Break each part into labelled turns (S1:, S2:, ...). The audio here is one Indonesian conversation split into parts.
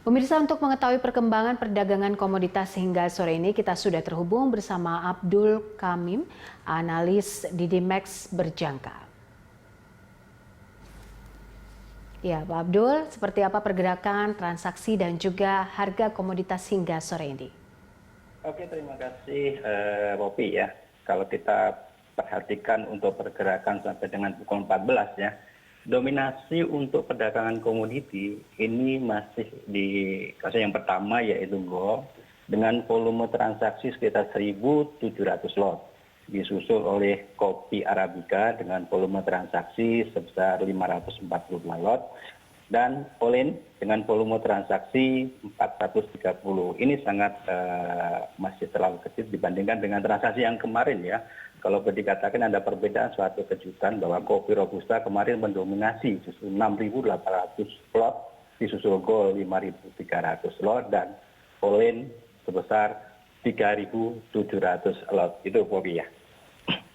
S1: Pemirsa, untuk mengetahui perkembangan perdagangan komoditas hingga sore ini, kita sudah terhubung bersama Abdul Kamim, analis Didimex Berjangka. Ya, Pak Abdul, seperti apa pergerakan, transaksi, dan juga harga komoditas hingga sore ini?
S2: Oke, terima kasih Poppy ya. Kalau kita perhatikan untuk pergerakan sampai dengan pukul 14 ya, dominasi untuk perdagangan komoditi ini masih di kasus yang pertama yaitu gold dengan volume transaksi sekitar 1.700 lot. Disusul oleh kopi Arabica dengan volume transaksi sebesar 542 lot dan Olin dengan volume transaksi 430. Ini sangat masih terlalu kecil dibandingkan dengan transaksi yang kemarin ya. Kalau dikatakan ada perbedaan suatu kejutan bahwa kopi Robusta kemarin mendominasi justru 6.800 lot, disusul gold 5.300 lot dan Olin sebesar 3.700 lot. Itu Poppy ya.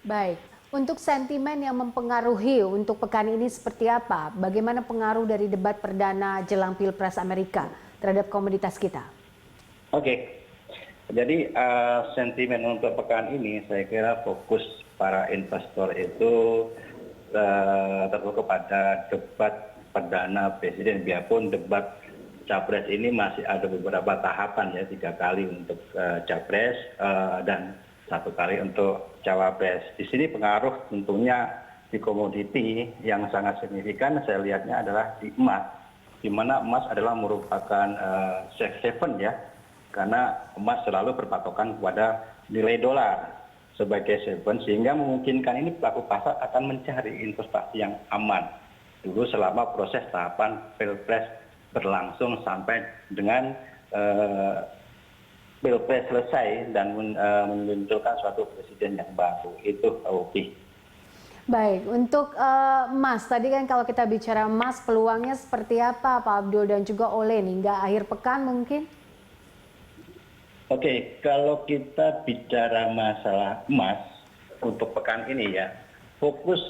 S1: Baik. Untuk sentimen yang mempengaruhi untuk pekan ini seperti apa? Bagaimana pengaruh dari debat perdana jelang Pilpres Amerika terhadap komoditas kita?
S2: Oke, jadi sentimen untuk pekan ini saya kira fokus para investor itu terfokus kepada debat perdana presiden. Biarpun debat capres ini masih ada beberapa tahapan ya, 3 kali untuk capres dan 1 kali untuk cawapres. Di sini pengaruh tentunya di komoditi yang sangat signifikan saya lihatnya adalah di emas, di mana emas adalah merupakan safe haven ya, karena emas selalu berpatokan kepada nilai dolar sebagai safe haven, sehingga memungkinkan ini pelaku pasar akan mencari investasi yang aman dulu selama proses tahapan Pilpres berlangsung sampai dengan Pilpres selesai dan memunculkan suatu presiden yang baru. Itu Opi.
S1: Baik, untuk emas, tadi kan kalau kita bicara emas, peluangnya seperti apa Pak Abdul dan juga Olin hingga akhir pekan mungkin?
S2: Oke, kalau kita bicara masalah emas untuk pekan ini ya, fokus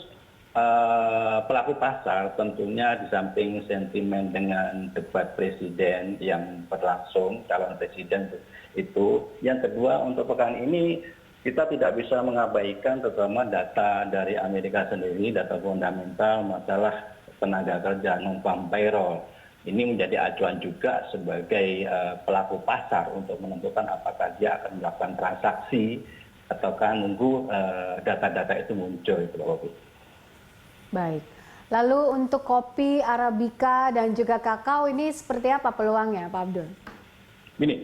S2: pelaku pasar tentunya di samping sentimen dengan debat presiden yang berlangsung, calon presiden itu. Yang kedua, untuk pekan ini kita tidak bisa mengabaikan terutama data dari Amerika sendiri, data fundamental masalah tenaga kerja non-farm payroll. Ini menjadi acuan juga sebagai pelaku pasar untuk menentukan apakah dia akan melakukan transaksi ataukah nunggu data-data itu muncul. Itu Bapak.
S1: Baik. Lalu untuk kopi Arabica dan juga kakao ini seperti apa peluangnya Pak Abdul?
S2: Gini,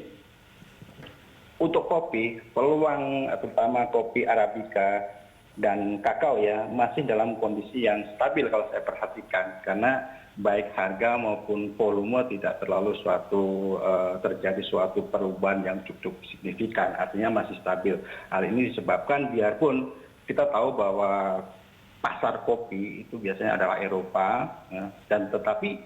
S2: untuk kopi, peluang terutama kopi Arabica dan kakao ya masih dalam kondisi yang stabil kalau saya perhatikan, karena baik harga maupun volume tidak terlalu terjadi suatu perubahan yang cukup signifikan, artinya masih stabil. Hal ini disebabkan biarpun kita tahu bahwa pasar kopi itu biasanya adalah Eropa ya, dan tetapi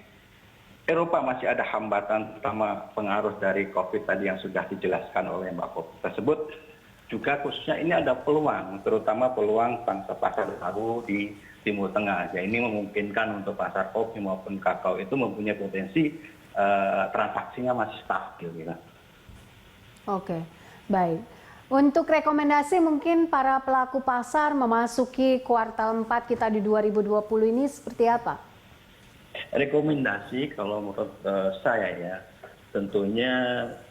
S2: Eropa masih ada hambatan terutama pengaruh dari COVID tadi yang sudah dijelaskan oleh Mbak Poppy tersebut. Juga khususnya ini ada peluang, terutama peluang pangsa pasar baru di Timur Tengah. Ya, ini memungkinkan untuk pasar kopi maupun kakao itu mempunyai potensi transaksinya masih stabil. Gitu.
S1: Oke, baik. Untuk rekomendasi mungkin para pelaku pasar memasuki kuartal 4 kita di 2020 ini seperti apa?
S2: Rekomendasi kalau menurut saya ya, tentunya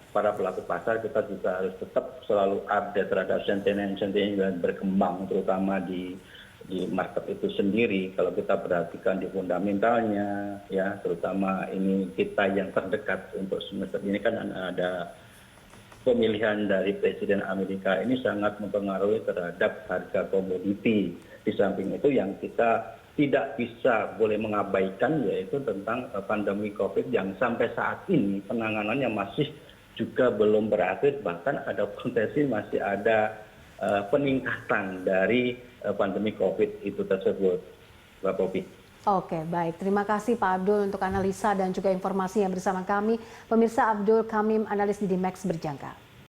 S2: para pelaku pasar kita juga harus tetap selalu update terhadap sentimen-sentimen yang berkembang terutama di market itu sendiri. Kalau kita perhatikan di fundamentalnya ya, terutama ini kita yang terdekat untuk semester ini kan ada pemilihan dari Presiden Amerika, ini sangat mempengaruhi terhadap harga komoditi. Di samping itu yang kita tidak bisa boleh mengabaikan yaitu tentang pandemi COVID yang sampai saat ini penanganannya masih juga belum berakhir, bahkan ada potensi masih ada peningkatan dari pandemi COVID itu tersebut, Mbak Poppy.
S1: Oke, baik. Terima kasih Pak Abdul untuk analisa dan juga informasi yang bersama kami. Pemirsa, Abdul Kamim, analis Didimex Berjangka.